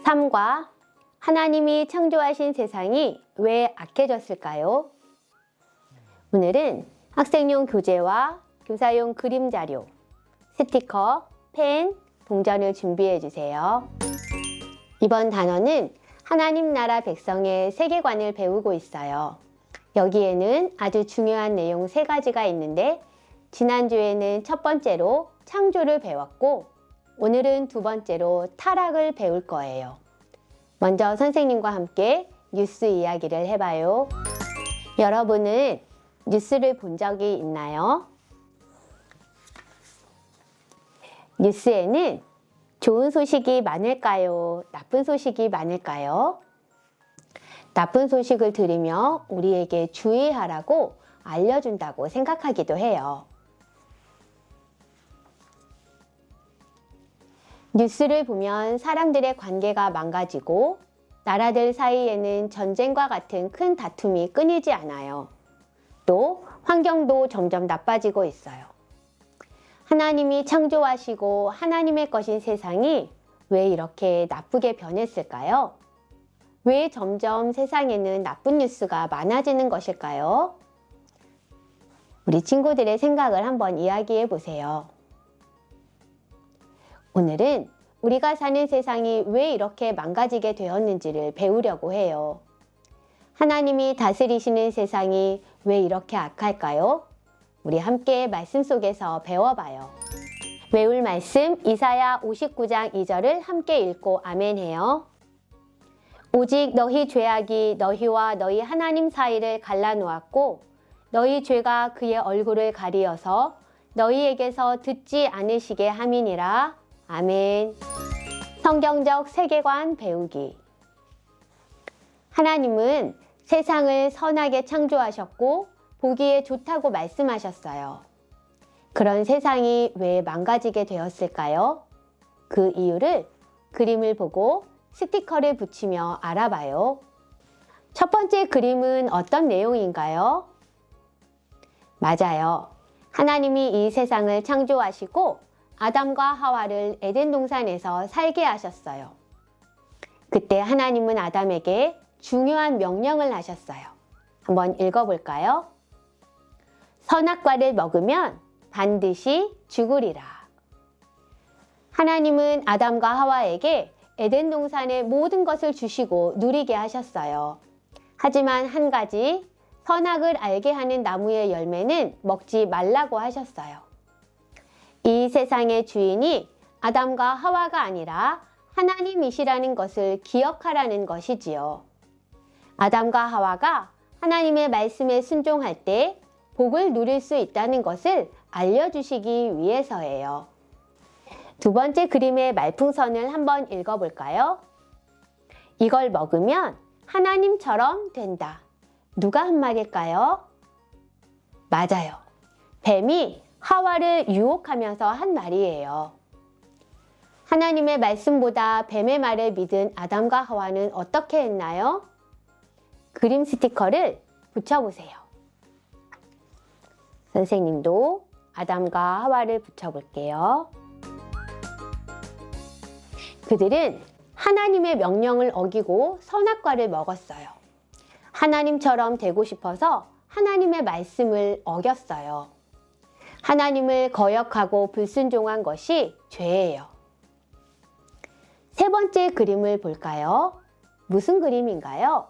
3과 하나님이 창조하신 세상이 왜 악해졌을까요? 오늘은 학생용 교재와 교사용 그림 자료, 스티커, 펜, 동전을 준비해 주세요. 이번 단어는 하나님 나라 백성의 세계관을 배우고 있어요. 여기에는 아주 중요한 내용 3가지가 있는데 지난주에는 첫 번째로 창조를 배웠고 오늘은 두 번째로 타락을 배울 거예요. 먼저 선생님과 함께 뉴스 이야기를 해봐요. 여러분은 뉴스를 본 적이 있나요? 뉴스에는 좋은 소식이 많을까요? 나쁜 소식이 많을까요? 나쁜 소식을 들으며 우리에게 주의하라고 알려준다고 생각하기도 해요. 뉴스를 보면 사람들의 관계가 망가지고 나라들 사이에는 전쟁과 같은 큰 다툼이 끊이지 않아요. 또 환경도 점점 나빠지고 있어요. 하나님이 창조하시고 하나님의 것인 세상이 왜 이렇게 나쁘게 변했을까요? 왜 점점 세상에는 나쁜 뉴스가 많아지는 것일까요? 우리 친구들의 생각을 한번 이야기해 보세요. 오늘은 우리가 사는 세상이 왜 이렇게 망가지게 되었는지를 배우려고 해요. 하나님이 다스리시는 세상이 왜 이렇게 악할까요? 우리 함께 말씀 속에서 배워봐요. 외울 말씀 이사야 59장 2절을 함께 읽고 아멘 해요. 오직 너희 죄악이 너희와 너희 하나님 사이를 갈라놓았고 너희 죄가 그의 얼굴을 가리어서 너희에게서 듣지 않으시게 함이니라. 아멘. 성경적 세계관 배우기. 하나님은 세상을 선하게 창조하셨고 보기에 좋다고 말씀하셨어요. 그런 세상이 왜 망가지게 되었을까요? 그 이유를 그림을 보고 스티커를 붙이며 알아봐요. 첫 번째 그림은 어떤 내용인가요? 맞아요. 하나님이 이 세상을 창조하시고 아담과 하와를 에덴 동산에서 살게 하셨어요. 그때 하나님은 아담에게 중요한 명령을 하셨어요. 한번 읽어볼까요? 선악과를 먹으면 반드시 죽으리라. 하나님은 아담과 하와에게 에덴 동산의 모든 것을 주시고 누리게 하셨어요. 하지만 한 가지, 선악을 알게 하는 나무의 열매는 먹지 말라고 하셨어요. 이 세상의 주인이 아담과 하와가 아니라 하나님이시라는 것을 기억하라는 것이지요. 아담과 하와가 하나님의 말씀에 순종할 때 복을 누릴 수 있다는 것을 알려주시기 위해서예요. 두 번째 그림의 말풍선을 한번 읽어볼까요? 이걸 먹으면 하나님처럼 된다. 누가 한 말일까요? 맞아요. 뱀이 하와를 유혹하면서 한 말이에요. 하나님의 말씀보다 뱀의 말을 믿은 아담과 하와는 어떻게 했나요? 그림 스티커를 붙여보세요. 선생님도 아담과 하와를 붙여볼게요. 그들은 하나님의 명령을 어기고 선악과를 먹었어요. 하나님처럼 되고 싶어서 하나님의 말씀을 어겼어요. 하나님을 거역하고 불순종한 것이 죄예요. 세 번째 그림을 볼까요? 무슨 그림인가요?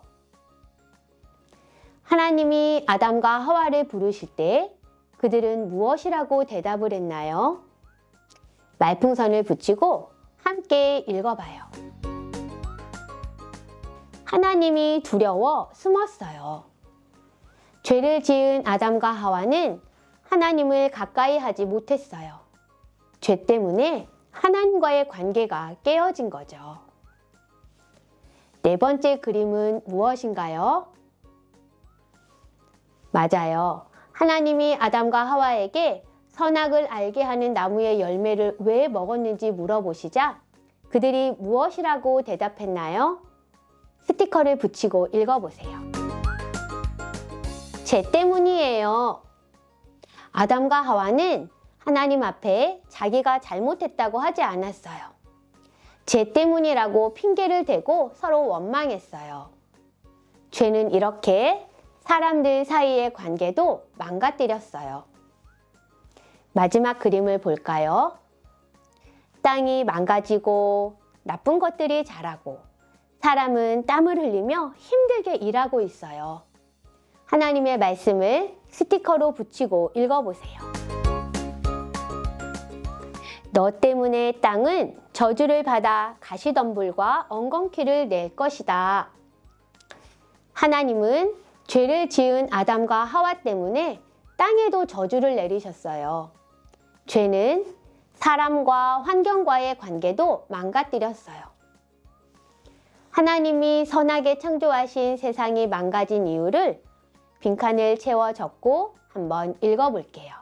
하나님이 아담과 하와를 부르실 때 그들은 무엇이라고 대답을 했나요? 말풍선을 붙이고 함께 읽어봐요. 하나님이 두려워 숨었어요. 죄를 지은 아담과 하와는 하나님을 가까이 하지 못했어요. 죄 때문에 하나님과의 관계가 깨어진 거죠. 네 번째 그림은 무엇인가요? 맞아요. 하나님이 아담과 하와에게 선악을 알게 하는 나무의 열매를 왜 먹었는지 물어보시자 그들이 무엇이라고 대답했나요? 스티커를 붙이고 읽어보세요. 죄 때문이에요. 아담과 하와는 하나님 앞에 자기가 잘못했다고 하지 않았어요. 죄 때문이라고 핑계를 대고 서로 원망했어요. 죄는 이렇게 사람들 사이의 관계도 망가뜨렸어요. 마지막 그림을 볼까요? 땅이 망가지고 나쁜 것들이 자라고 사람은 땀을 흘리며 힘들게 일하고 있어요. 하나님의 말씀을 스티커로 붙이고 읽어보세요. 너 때문에 땅은 저주를 받아 가시덤불과 엉겅퀴를 낼 것이다. 하나님은 죄를 지은 아담과 하와 때문에 땅에도 저주를 내리셨어요. 죄는 사람과 환경과의 관계도 망가뜨렸어요. 하나님이 선하게 창조하신 세상이 망가진 이유를 빈칸을 채워 적고 한번 읽어볼게요.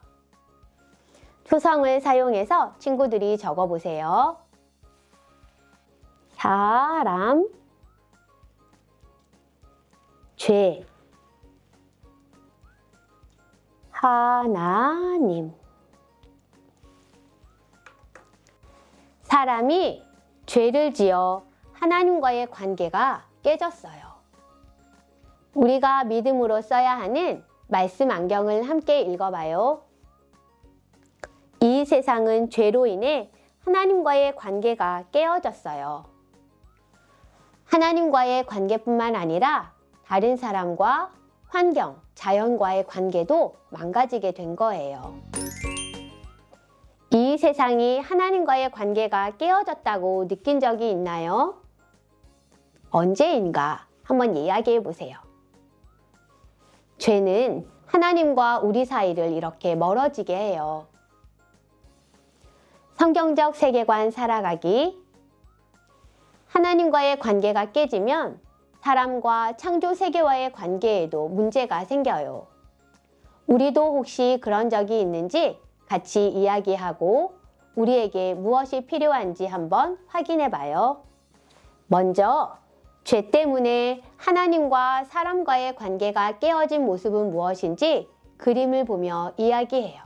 초성을 사용해서 친구들이 적어보세요. 사람, 죄, 하나님. 사람이 죄를 지어 하나님과의 관계가 깨졌어요. 우리가 믿음으로 써야 하는 말씀 안경을 함께 읽어봐요. 이 세상은 죄로 인해 하나님과의 관계가 깨어졌어요. 하나님과의 관계뿐만 아니라 다른 사람과 환경, 자연과의 관계도 망가지게 된 거예요. 이 세상이 하나님과의 관계가 깨어졌다고 느낀 적이 있나요? 언제인가 한번 이야기해 보세요. 죄는 하나님과 우리 사이를 이렇게 멀어지게 해요. 성경적 세계관 살아가기. 하나님과의 관계가 깨지면 사람과 창조 세계와의 관계에도 문제가 생겨요. 우리도 혹시 그런 적이 있는지 같이 이야기하고 우리에게 무엇이 필요한지 한번 확인해 봐요. 먼저 죄 때문에 하나님과 사람과의 관계가 깨어진 모습은 무엇인지 그림을 보며 이야기해요.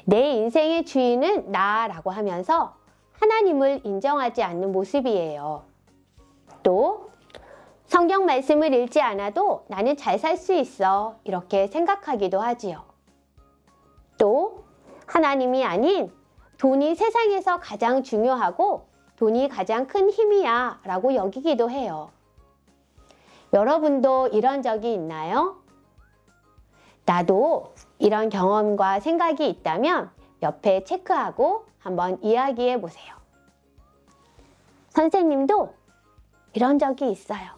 내 인생의 주인은 나라고 하면서 하나님을 인정하지 않는 모습이에요. 또 성경 말씀을 읽지 않아도 나는 잘 살 수 있어 이렇게 생각하기도 하지요. 또 하나님이 아닌 돈이 세상에서 가장 중요하고 돈이 가장 큰 힘이야 라고 여기기도 해요. 여러분도 이런 적이 있나요? 나도 이런 경험과 생각이 있다면 옆에 체크하고 한번 이야기해 보세요. 선생님도 이런 적이 있어요.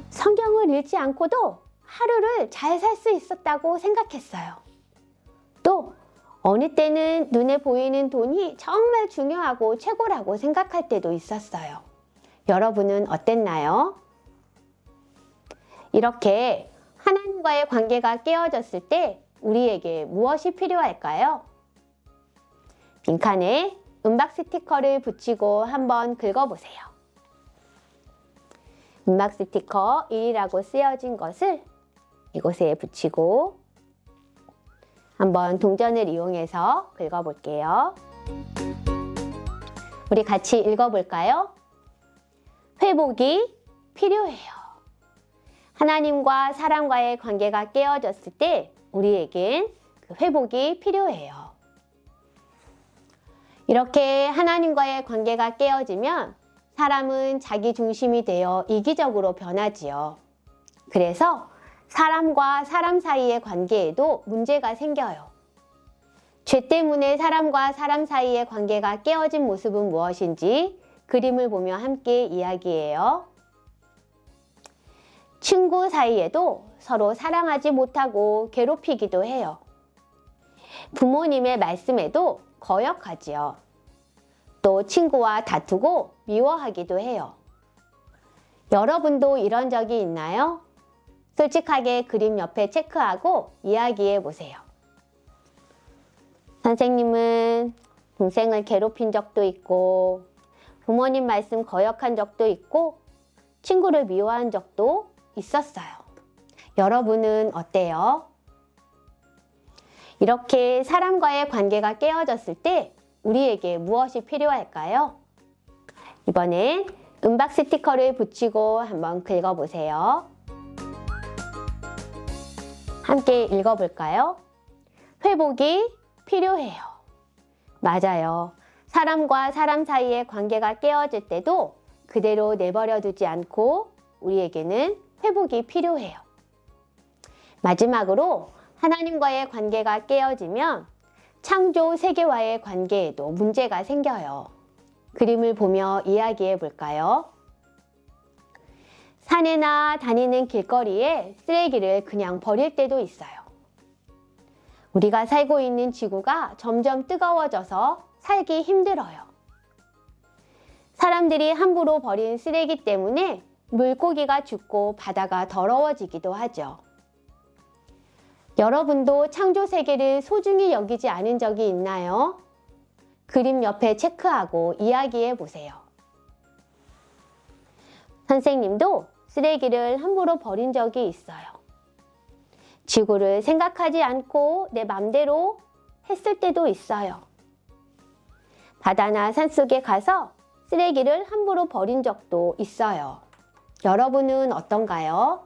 성경을 읽지 않고도 하루를 잘 살 수 있었다고 생각했어요. 또 어느 때는 눈에 보이는 돈이 정말 중요하고 최고라고 생각할 때도 있었어요. 여러분은 어땠나요? 이렇게 하나님과의 관계가 깨어졌을 때 우리에게 무엇이 필요할까요? 빈칸에 음박 스티커를 붙이고 한번 긁어보세요. 음박 스티커 1이라고 쓰여진 것을 이곳에 붙이고 한번 동전을 이용해서 긁어볼게요. 우리 같이 읽어볼까요? 회복이 필요해요. 하나님과 사람과의 관계가 깨어졌을 때 우리에겐 그 회복이 필요해요. 이렇게 하나님과의 관계가 깨어지면 사람은 자기 중심이 되어 이기적으로 변하지요. 그래서 사람과 사람 사이의 관계에도 문제가 생겨요. 죄 때문에 사람과 사람 사이의 관계가 깨어진 모습은 무엇인지 그림을 보며 함께 이야기해요. 친구 사이에도 서로 사랑하지 못하고 괴롭히기도 해요. 부모님의 말씀에도 거역하지요. 또 친구와 다투고 미워하기도 해요. 여러분도 이런 적이 있나요? 솔직하게 그림 옆에 체크하고 이야기해 보세요. 선생님은 동생을 괴롭힌 적도 있고 부모님 말씀 거역한 적도 있고 친구를 미워한 적도 있었어요. 여러분은 어때요? 이렇게 사람과의 관계가 깨어졌을 때 우리에게 무엇이 필요할까요? 이번엔 은박 스티커를 붙이고 한번 긁어보세요. 함께 읽어볼까요? 회복이 필요해요. 맞아요. 사람과 사람 사이의 관계가 깨어질 때도 그대로 내버려 두지 않고 우리에게는 회복이 필요해요. 마지막으로 하나님과의 관계가 깨어지면 창조 세계와의 관계에도 문제가 생겨요. 그림을 보며 이야기해 볼까요? 산에나 다니는 길거리에 쓰레기를 그냥 버릴 때도 있어요. 우리가 살고 있는 지구가 점점 뜨거워져서 살기 힘들어요. 사람들이 함부로 버린 쓰레기 때문에 물고기가 죽고 바다가 더러워지기도 하죠. 여러분도 창조 세계를 소중히 여기지 않은 적이 있나요? 그림 옆에 체크하고 이야기해 보세요. 선생님도 쓰레기를 함부로 버린 적이 있어요. 지구를 생각하지 않고 내 맘대로 했을 때도 있어요. 바다나 산속에 가서 쓰레기를 함부로 버린 적도 있어요. 여러분은 어떤가요?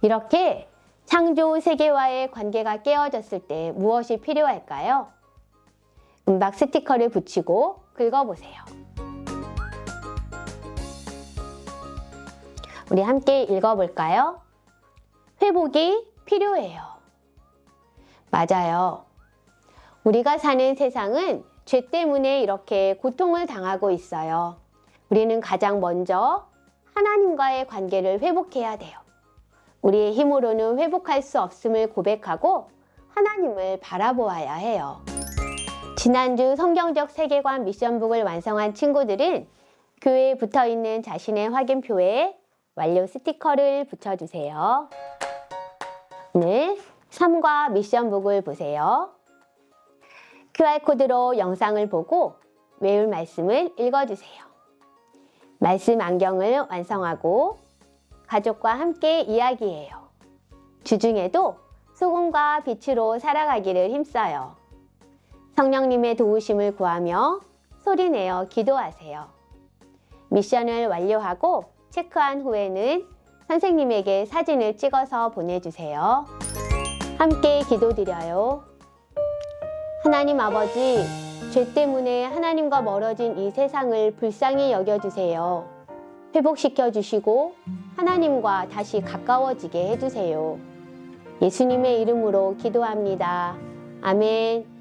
이렇게 창조 세계와의 관계가 깨어졌을 때 무엇이 필요할까요? 은박 스티커를 붙이고 긁어보세요. 우리 함께 읽어볼까요? 회복이 필요해요. 맞아요. 우리가 사는 세상은 죄 때문에 이렇게 고통을 당하고 있어요. 우리는 가장 먼저 하나님과의 관계를 회복해야 돼요. 우리의 힘으로는 회복할 수 없음을 고백하고 하나님을 바라보아야 해요. 지난주 성경적 세계관 미션북을 완성한 친구들은 교회에 붙어있는 자신의 확인표에 완료 스티커를 붙여주세요. 오늘 3과 미션북을 보세요. QR코드로 영상을 보고 외울 말씀을 읽어주세요. 말씀 안경을 완성하고 가족과 함께 이야기해요. 주중에도 소금과 빛으로 살아가기를 힘써요. 성령님의 도우심을 구하며 소리내어 기도하세요. 미션을 완료하고 체크한 후에는 선생님에게 사진을 찍어서 보내주세요. 함께 기도드려요. 하나님 아버지, 죄 때문에 하나님과 멀어진 이 세상을 불쌍히 여겨주세요. 회복시켜 주시고 하나님과 다시 가까워지게 해주세요. 예수님의 이름으로 기도합니다. 아멘.